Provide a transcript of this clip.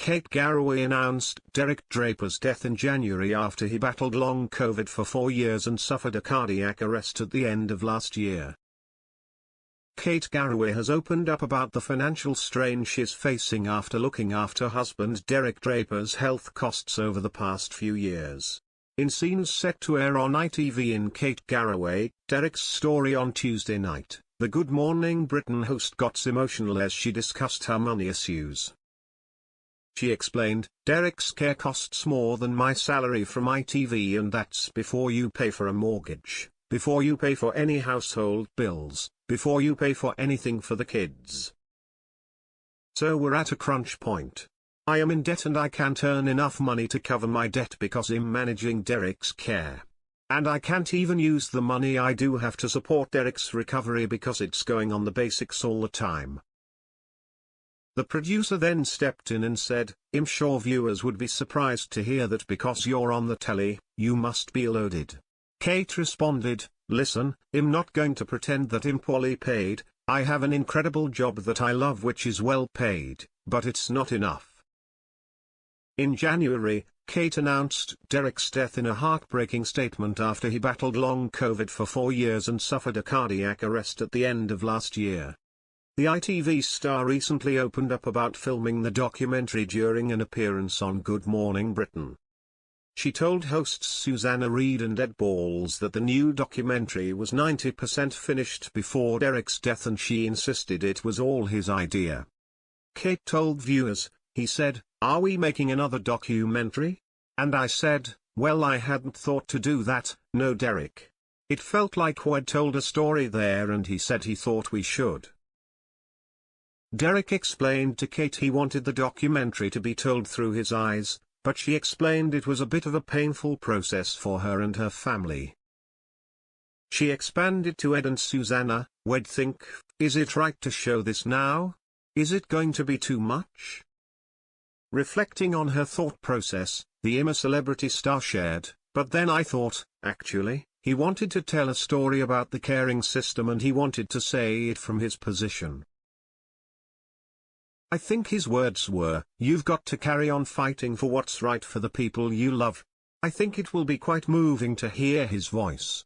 Kate Garraway announced Derek Draper's death in January after he battled long COVID for 4 years and suffered a cardiac arrest at the end of last year. Kate Garraway has opened up about the financial strain she's facing after looking after husband Derek Draper's health costs over the past few years. In scenes set to air on ITV in Kate Garraway, Derek's story on Tuesday night, the Good Morning Britain host got emotional as she discussed her money issues. She explained, "Derek's care costs more than my salary from ITV, and that's before you pay for a mortgage, before you pay for any household bills, before you pay for anything for the kids. So we're at a crunch point. I am in debt and I can't earn enough money to cover my debt because I'm managing Derek's care. And I can't even use the money I do have to support Derek's recovery because it's going on the basics all the time." The producer then stepped in and said, "I'm sure viewers would be surprised to hear that because you're on the telly, you must be loaded." Kate responded, "Listen, I'm not going to pretend that I'm poorly paid. I have an incredible job that I love which is well paid, but it's not enough." In January, Kate announced Derek's death in a heartbreaking statement after he battled long COVID for 4 years and suffered a cardiac arrest at the end of last year. The ITV star recently opened up about filming the documentary during an appearance on Good Morning Britain. She told hosts Susanna Reid and Ed Balls that the new documentary was 90% finished before Derek's death and she insisted it was all his idea. Kate told viewers, "He said, 'Are we making another documentary?' And I said, 'Well, I hadn't thought to do that, no Derek. It felt like we'd told a story there and he said he thought we should.'" Derek explained to Kate he wanted the documentary to be told through his eyes, but she explained it was a bit of a painful process for her and her family. She expanded to Ed and Susanna, "We'd think, is it right to show this now? Is it going to be too much?" Reflecting on her thought process, the I'm a Celebrity star shared, "But then I thought, actually, he wanted to tell a story about the caring system and he wanted to say it from his position. I think his words were, 'You've got to carry on fighting for what's right for the people you love.' I think it will be quite moving to hear his voice."